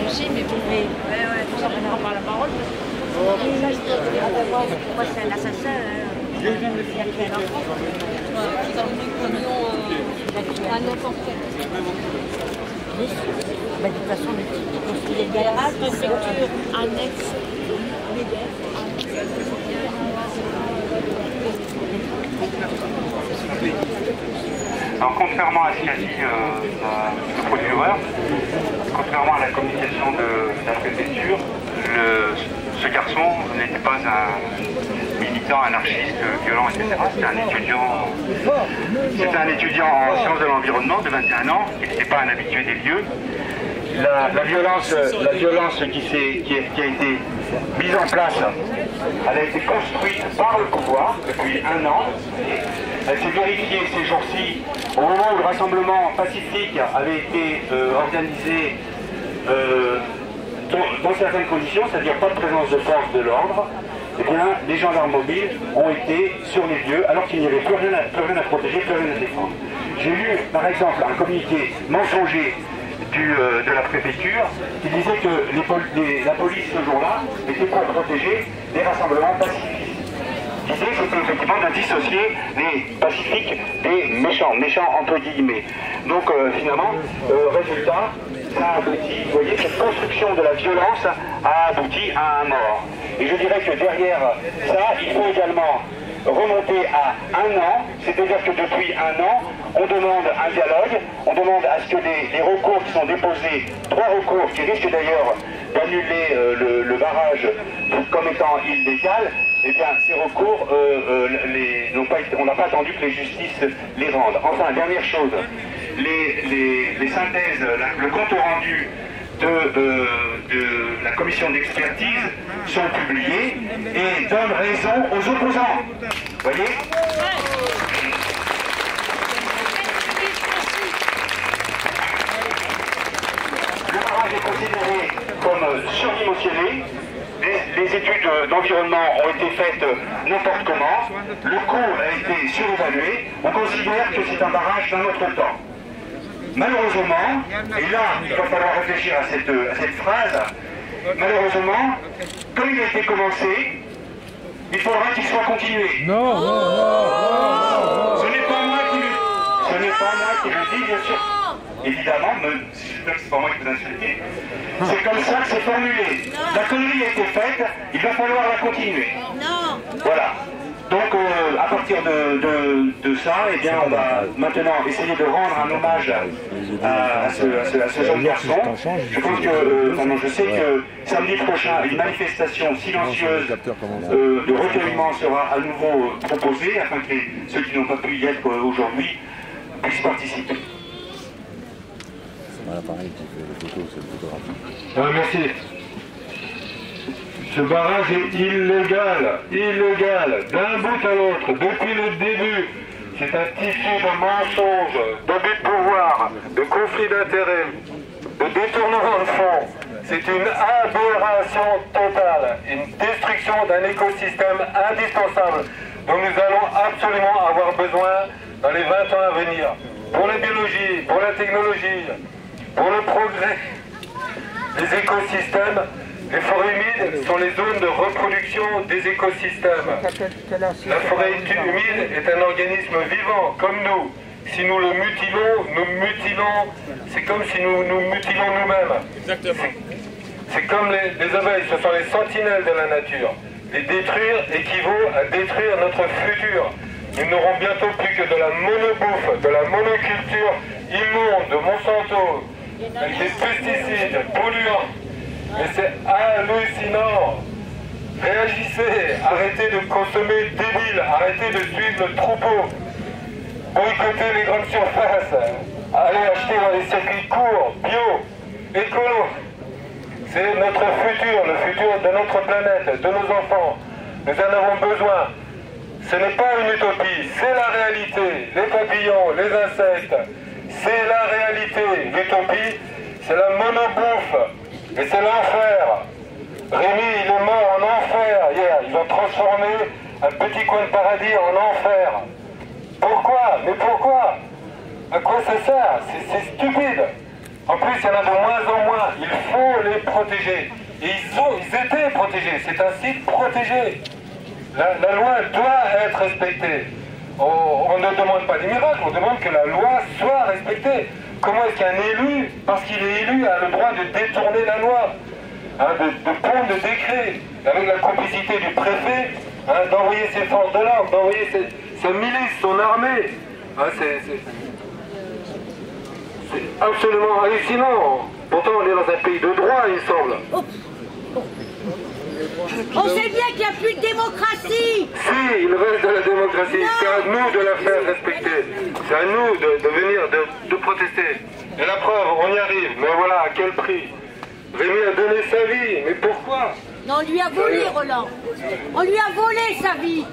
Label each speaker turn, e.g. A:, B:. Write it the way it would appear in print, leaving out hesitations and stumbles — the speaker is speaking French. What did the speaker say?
A: Si, mais vous pouvez. Ça prendra par la parole. Moi, c'est un assassin. Il a fait un enfant. Dans le camion à n'importe quel. De toute façon, il y a le garage, préfecture, annexe,
B: Alors, contrairement à ce qu'a dit le producteur, contrairement à la communication de la préfecture, ce garçon n'était pas un militant anarchiste, violent, etc. C'était un étudiant en sciences de l'environnement de 21 ans, qui n'était pas un habitué des lieux. La violence qui a été mise en place, elle a été construite par le pouvoir depuis 1 an. Elle s'est vérifiée ces jours-ci, au moment où le rassemblement pacifique avait été organisé dans certaines conditions, c'est-à-dire pas de présence de force de l'ordre. Eh bien, les gendarmes mobiles ont été sur les lieux alors qu'il n'y avait plus rien à protéger, plus rien à défendre. J'ai lu, par exemple, un communiqué mensonger de la préfecture qui disait que la police ce jour-là était pour protéger les rassemblements pacifiques. L'idée c'était effectivement de dissocier les pacifiques des méchants entre guillemets. Donc finalement, résultat, ça a abouti, vous voyez, cette construction de la violence a abouti à un mort. Et je dirais que derrière ça, il faut également remonter à 1 an, c'est-à-dire que depuis 1 an, on demande un dialogue, on demande à ce que les recours qui sont déposés, 3 recours qui risquent d'ailleurs d'annuler le barrage comme étant illégal, eh bien ces recours, on n'a pas attendu que les justices les rendent. Enfin, dernière chose, les synthèses, le compte rendu de la commission d'expertise sont publiés et donnent raison aux opposants. Vous voyez ? Le barrage est considéré comme surdimensionné. Les études d'environnement ont été faites n'importe comment. Le coût a été surévalué. On considère que c'est un barrage d'un autre temps. Malheureusement, et là il va falloir réfléchir à cette phrase, malheureusement, comme il a été commencé, il faudra qu'il soit continué.
C: Non.
B: Ce n'est pas moi qui le dis, bien sûr. Évidemment, j'espère que c'est pas moi qui vous insulter. C'est comme ça que c'est formulé. La connerie a été faite, il va falloir la continuer. Voilà. Donc, à partir de ça, eh bien, on va maintenant essayer de rendre un hommage à ce jeune garçon. Je pense que, je sais que samedi prochain, une manifestation silencieuse de recueillement sera à nouveau proposée, afin que ceux qui n'ont pas pu y être aujourd'hui puissent participer.
C: Voilà, pareil, qui fait les photos, c'est le photographe.
D: Merci. Ce barrage est illégal, d'un bout à l'autre, depuis le début. C'est un tissu de mensonges, d'abus de pouvoir, de conflits d'intérêts, de détournement de fonds. C'est une aberration totale, une destruction d'un écosystème indispensable dont nous allons absolument avoir besoin dans les 20 ans à venir. Pour la biologie, pour la technologie, pour le progrès, les écosystèmes. Les forêts humides sont les zones de reproduction des écosystèmes. La forêt humide est un organisme vivant, comme nous. Si nous le mutilons, c'est comme si nous nous mutilons nous-mêmes. C'est comme les abeilles, ce sont les sentinelles de la nature. Les détruire équivaut à détruire notre futur. Nous n'aurons bientôt plus que de la monobouffe, de la monoculture immonde, de Monsanto, avec des pesticides polluants. Mais c'est hallucinant. Réagissez, arrêtez de consommer débile, arrêtez de suivre le troupeau. Boycottez les grandes surfaces. Allez acheter dans les circuits courts, bio, écolo. C'est notre futur, le futur de notre planète, de nos enfants. Nous en avons besoin. Ce n'est pas une utopie, c'est la réalité. Les papillons, les insectes, c'est la réalité. L'utopie, c'est la monobouffe. Et c'est l'enfer. Rémi, il est mort en enfer hier. Ils ont transformé un petit coin de paradis en enfer. Pourquoi? Mais pourquoi? À quoi ça sert? C'est stupide. En plus, il y en a de moins en moins. Il faut les protéger. Et ils étaient protégés. C'est un site protégé. La loi doit être respectée. On ne demande pas des miracles, on demande que la loi soit respectée. Comment est-ce qu'un élu, parce qu'il est élu, a le droit de détourner la loi, hein, de prendre des décrets, avec la complicité du préfet, hein, d'envoyer ses forces de l'ordre, d'envoyer sa milice, son armée. Hein, c'est absolument hallucinant. Pourtant, on est dans un pays de droit, il semble.
A: On sait bien qu'il n'y a plus de démocratie.
D: Si, il reste de la démocratie. C'est à nous de la faire respecter. C'est à nous de venir, de protester. Et la preuve, on y arrive. Mais voilà, à quel prix? Rémi a donné sa vie. Mais pourquoi?
A: Non, on lui a volé, Roland. On lui a volé sa vie.